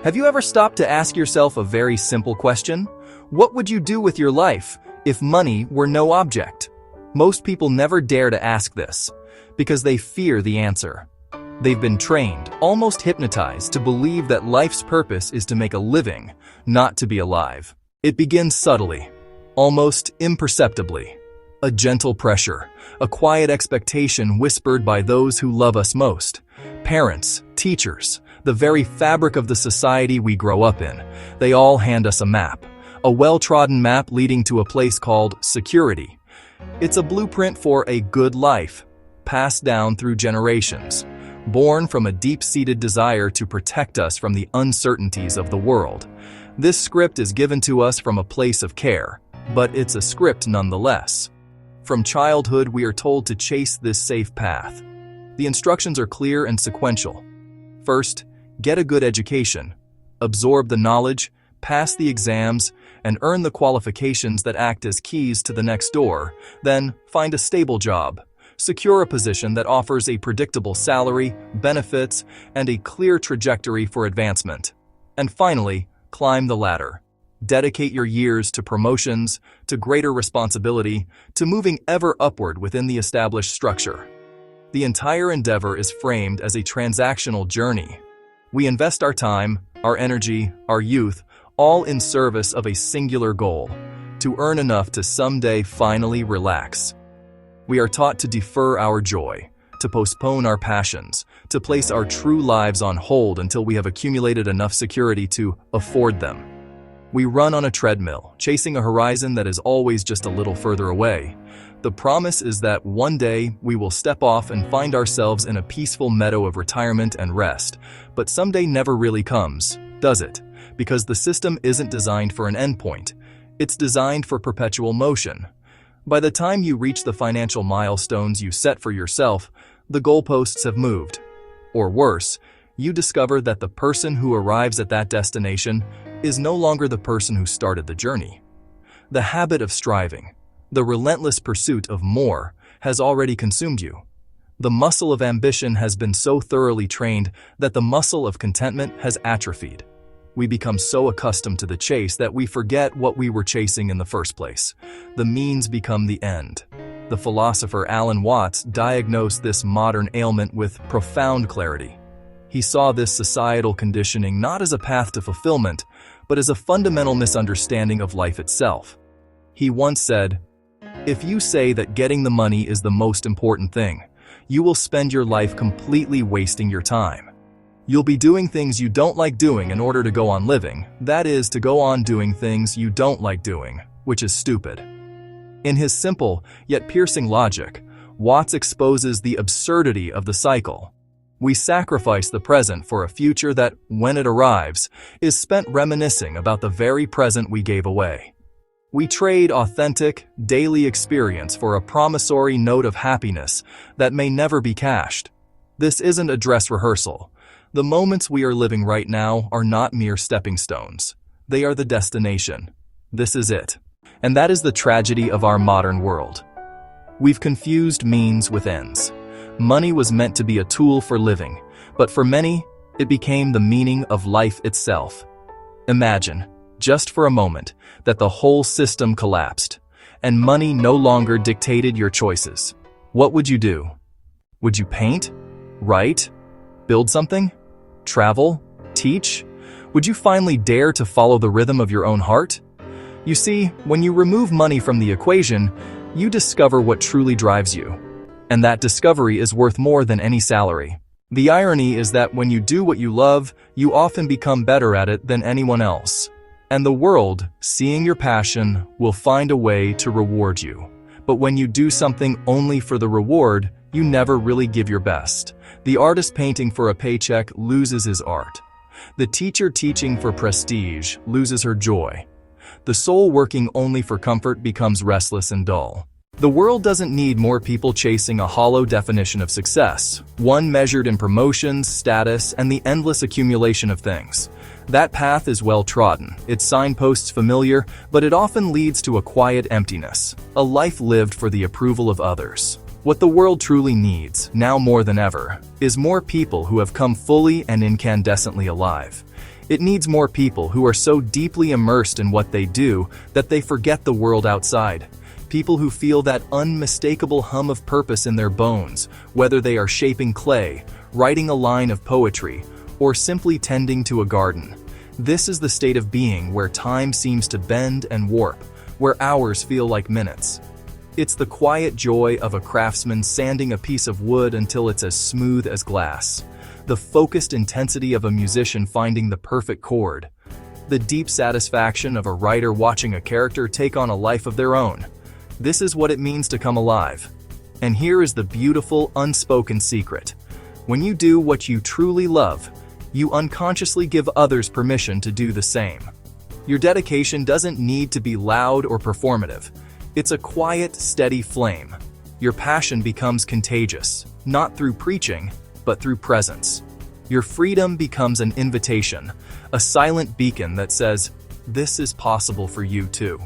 Have you ever stopped to ask yourself a very simple question? What would you do with your life if money were no object? Most people never dare to ask this because they fear the answer. They've been trained, almost hypnotized, to believe that life's purpose is to make a living, not to be alive. It begins subtly, almost imperceptibly. A gentle pressure, a quiet expectation whispered by those who love us most. Parents, teachers, the very fabric of the society we grow up in. They all hand us a map, a well-trodden map leading to a place called security. It's a blueprint for a good life, passed down through generations, born from a deep-seated desire to protect us from the uncertainties of the world. This script is given to us from a place of care, but it's a script nonetheless. From childhood, we are told to chase this safe path. The instructions are clear and sequential. First, get a good education, absorb the knowledge, pass the exams, and earn the qualifications that act as keys to the next door. Then, find a stable job. Secure a position that offers a predictable salary, benefits, and a clear trajectory for advancement. And finally, climb the ladder. Dedicate your years to promotions, to greater responsibility, to moving ever upward within the established structure. The entire endeavor is framed as a transactional journey. We invest our time, our energy, our youth, all in service of a singular goal: to earn enough to someday finally relax. We are taught to defer our joy, to postpone our passions, to place our true lives on hold until we have accumulated enough security to afford them. We run on a treadmill, chasing a horizon that is always just a little further away. The promise is that one day we will step off and find ourselves in a peaceful meadow of retirement and rest. But someday never really comes, does it? Because the system isn't designed for an endpoint. It's designed for perpetual motion. By the time you reach the financial milestones you set for yourself, the goalposts have moved. Or worse, you discover that the person who arrives at that destination is no longer the person who started the journey. The habit of striving, the relentless pursuit of more, has already consumed you. The muscle of ambition has been so thoroughly trained that the muscle of contentment has atrophied. We become so accustomed to the chase that we forget what we were chasing in the first place. The means become the end. The philosopher Alan Watts diagnosed this modern ailment with profound clarity. He saw this societal conditioning not as a path to fulfillment, but as a fundamental misunderstanding of life itself. He once said, "If you say that getting the money is the most important thing, you will spend your life completely wasting your time. You'll be doing things you don't like doing in order to go on living, that is, to go on doing things you don't like doing, which is stupid." In his simple yet piercing logic, Watts exposes the absurdity of the cycle. We sacrifice the present for a future that, when it arrives, is spent reminiscing about the very present we gave away. We trade authentic, daily experience for a promissory note of happiness that may never be cashed. This isn't a dress rehearsal. The moments we are living right now are not mere stepping stones. They are the destination. This is it. And that is the tragedy of our modern world. We've confused means with ends. Money was meant to be a tool for living, but for many, it became the meaning of life itself. Imagine, just for a moment, that the whole system collapsed, and money no longer dictated your choices. What would you do? Would you paint? Write? Build something? Travel? Teach? Would you finally dare to follow the rhythm of your own heart? You see, when you remove money from the equation, you discover what truly drives you. And that discovery is worth more than any salary. The irony is that when you do what you love, you often become better at it than anyone else. And the world, seeing your passion, will find a way to reward you. But when you do something only for the reward, you never really give your best. The artist painting for a paycheck loses his art. The teacher teaching for prestige loses her joy. The soul working only for comfort becomes restless and dull. The world doesn't need more people chasing a hollow definition of success, one measured in promotions, status, and the endless accumulation of things. That path is well trodden, its signposts familiar, but it often leads to a quiet emptiness, a life lived for the approval of others. What the world truly needs, now more than ever, is more people who have come fully and incandescently alive. It needs more people who are so deeply immersed in what they do that they forget the world outside. People who feel that unmistakable hum of purpose in their bones, whether they are shaping clay, writing a line of poetry, or simply tending to a garden. This is the state of being where time seems to bend and warp, where hours feel like minutes. It's the quiet joy of a craftsman sanding a piece of wood until it's as smooth as glass. The focused intensity of a musician finding the perfect chord. The deep satisfaction of a writer watching a character take on a life of their own. This is what it means to come alive. And here is the beautiful, unspoken secret. When you do what you truly love, you unconsciously give others permission to do the same. Your dedication doesn't need to be loud or performative. It's a quiet, steady flame. Your passion becomes contagious, not through preaching, but through presence. Your freedom becomes an invitation, a silent beacon that says, "This is possible for you too."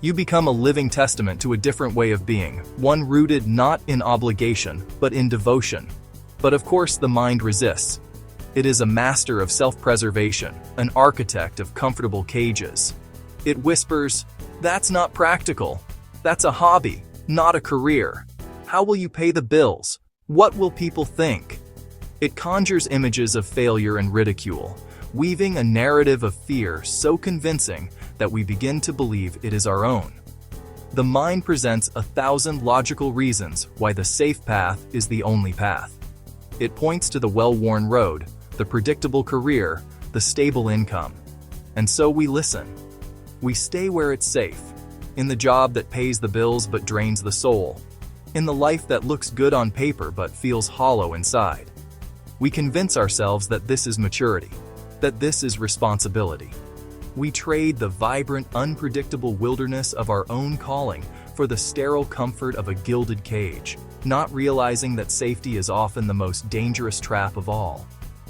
You become a living testament to a different way of being, one rooted not in obligation, but in devotion. But of course, the mind resists. It is a master of self-preservation, an architect of comfortable cages. It whispers, "That's not practical. That's a hobby, not a career. How will you pay the bills? What will people think?" It conjures images of failure and ridicule, weaving a narrative of fear so convincing that we begin to believe it is our own. The mind presents 1,000 logical reasons why the safe path is the only path. It points to the well-worn road, the predictable career, the stable income. And so we listen. We stay where it's safe, in the job that pays the bills but drains the soul, in the life that looks good on paper but feels hollow inside. We convince ourselves that this is maturity, that this is responsibility. We trade the vibrant, unpredictable wilderness of our own calling for the sterile comfort of a gilded cage, not realizing that safety is often the most dangerous trap of all.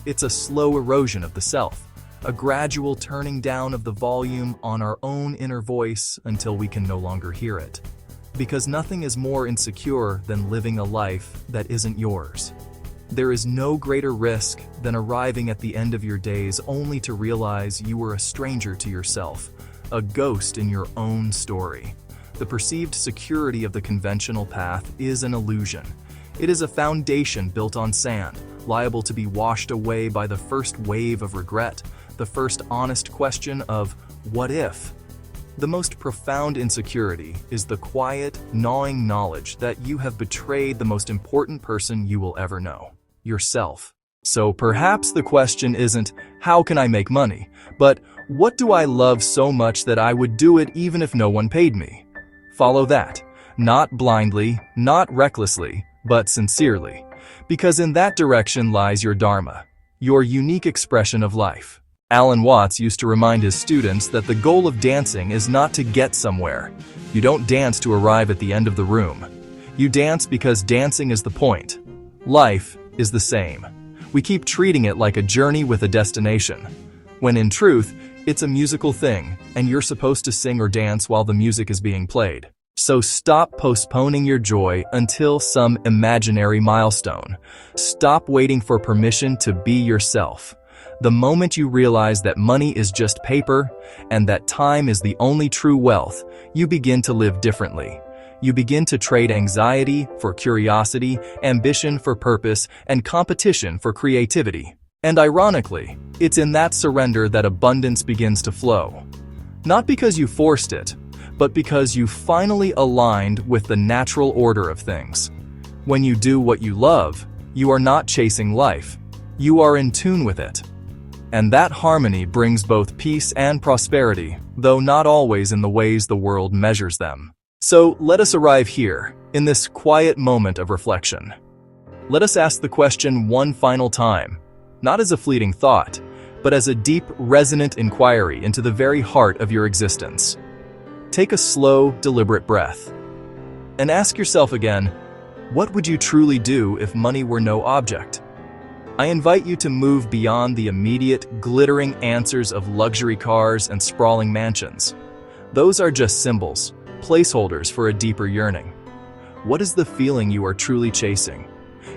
It's a slow erosion of the self, a gradual turning down of the volume on our own inner voice until we can no longer hear it. Because nothing is more insecure than living a life that isn't yours. There is no greater risk than arriving at the end of your days only to realize you were a stranger to yourself, a ghost in your own story. The perceived security of the conventional path is an illusion. It is a foundation built on sand, liable to be washed away by the first wave of regret, the first honest question of, "What if?" The most profound insecurity is the quiet, gnawing knowledge that you have betrayed the most important person you will ever know, yourself. So perhaps the question isn't, "How can I make money?" but, "What do I love so much that I would do it even if no one paid me?" Follow that, not blindly, not recklessly, but sincerely, because in that direction lies your dharma, your unique expression of life. Alan Watts used to remind his students that the goal of dancing is not to get somewhere. You don't dance to arrive at the end of the room. You dance because dancing is the point. Life is the same. We keep treating it like a journey with a destination, when in truth, it's a musical thing, and you're supposed to sing or dance while the music is being played. So stop postponing your joy until some imaginary milestone. Stop waiting for permission to be yourself. The moment you realize that money is just paper and that time is the only true wealth, you begin to live differently. You begin to trade anxiety for curiosity, ambition for purpose, and competition for creativity. And ironically, it's in that surrender that abundance begins to flow. Not because you forced it, but because you finally aligned with the natural order of things. When you do what you love, you are not chasing life. You are in tune with it. And that harmony brings both peace and prosperity, though not always in the ways the world measures them. So let us arrive here, in this quiet moment of reflection. Let us ask the question one final time, not as a fleeting thought, but as a deep, resonant inquiry into the very heart of your existence. Take a slow, deliberate breath. And ask yourself again, what would you truly do if money were no object? I invite you to move beyond the immediate, glittering answers of luxury cars and sprawling mansions. Those are just symbols, placeholders for a deeper yearning. What is the feeling you are truly chasing?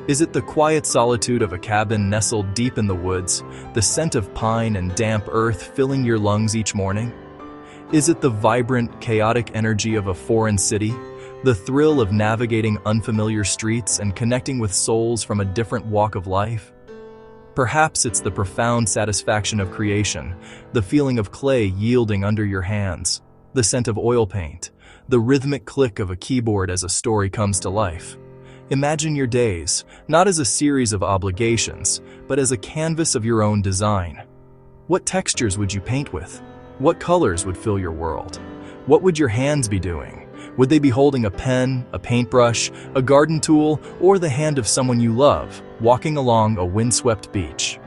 Is it the quiet solitude of a cabin nestled deep in the woods, the scent of pine and damp earth filling your lungs each morning? Is it the vibrant, chaotic energy of a foreign city, the thrill of navigating unfamiliar streets and connecting with souls from a different walk of life? Perhaps it's the profound satisfaction of creation, the feeling of clay yielding under your hands, the scent of oil paint, the rhythmic click of a keyboard as a story comes to life. Imagine your days, not as a series of obligations, but as a canvas of your own design. What textures would you paint with? What colors would fill your world? What would your hands be doing? Would they be holding a pen, a paintbrush, a garden tool, or the hand of someone you love, walking along a windswept beach?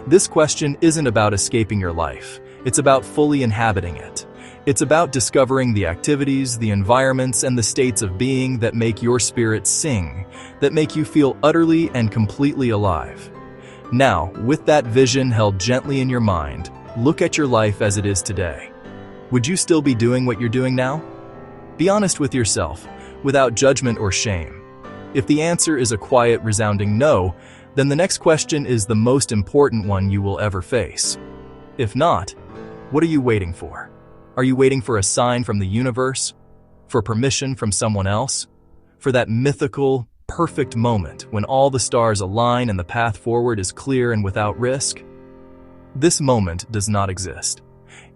This question isn't about escaping your life. It's about fully inhabiting it. It's about discovering the activities, the environments, and the states of being that make your spirit sing, that make you feel utterly and completely alive. Now, with that vision held gently in your mind, look at your life as it is today. Would you still be doing what you're doing now? Be honest with yourself, without judgment or shame. If the answer is a quiet, resounding no, then the next question is the most important one you will ever face. If not, what are you waiting for? Are you waiting for a sign from the universe? For permission from someone else? For that mythical, perfect moment when all the stars align and the path forward is clear and without risk? This moment does not exist.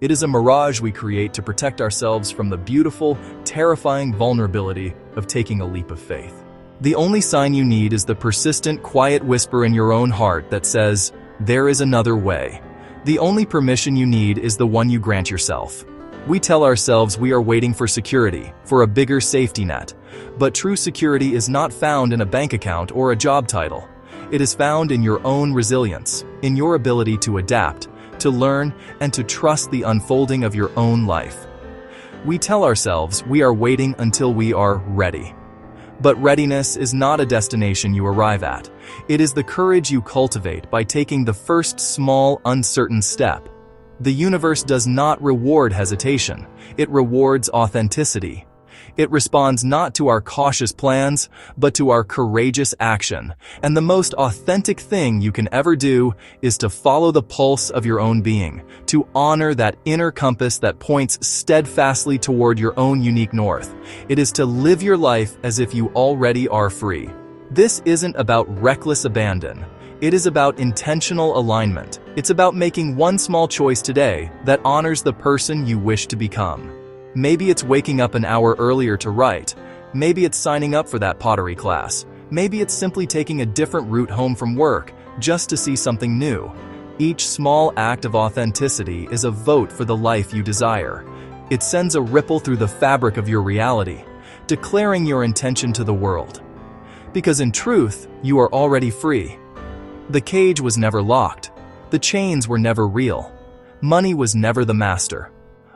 It is a mirage we create to protect ourselves from the beautiful, terrifying vulnerability of taking a leap of faith. The only sign you need is the persistent, quiet whisper in your own heart that says, "There is another way." The only permission you need is the one you grant yourself. We tell ourselves we are waiting for security, for a bigger safety net. But true security is not found in a bank account or a job title. It is found in your own resilience, in your ability to adapt, to learn, and to trust the unfolding of your own life. We tell ourselves we are waiting until we are ready. But readiness is not a destination you arrive at. It is the courage you cultivate by taking the first small, uncertain step. The universe does not reward hesitation. It rewards authenticity. It responds not to our cautious plans, but to our courageous action. And the most authentic thing you can ever do is to follow the pulse of your own being, to honor that inner compass that points steadfastly toward your own unique north. It is to live your life as if you already are free. This isn't about reckless abandon. It is about intentional alignment. It's about making one small choice today that honors the person you wish to become. Maybe it's waking up an hour earlier to write. Maybe it's signing up for that pottery class. Maybe it's simply taking a different route home from work, just to see something new. Each small act of authenticity is a vote for the life you desire. It sends a ripple through the fabric of your reality, declaring your intention to the world. Because in truth, you are already free. The cage was never locked. The chains were never real. Money was never the master.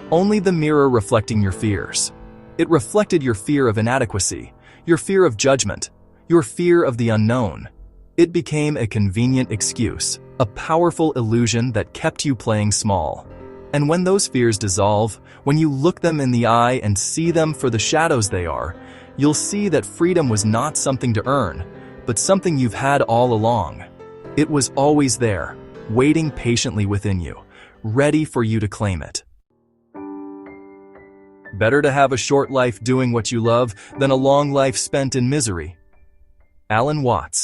Only the mirror reflecting your fears. It reflected your fear of inadequacy, your fear of judgment, your fear of the unknown. It became a convenient excuse, a powerful illusion that kept you playing small. And when those fears dissolve, when you look them in the eye and see them for the shadows they are, you'll see that freedom was not something to earn, but something you've had all along. It was always there, waiting patiently within you, ready for you to claim it. Better to have a short life doing what you love than a long life spent in misery. Alan Watts.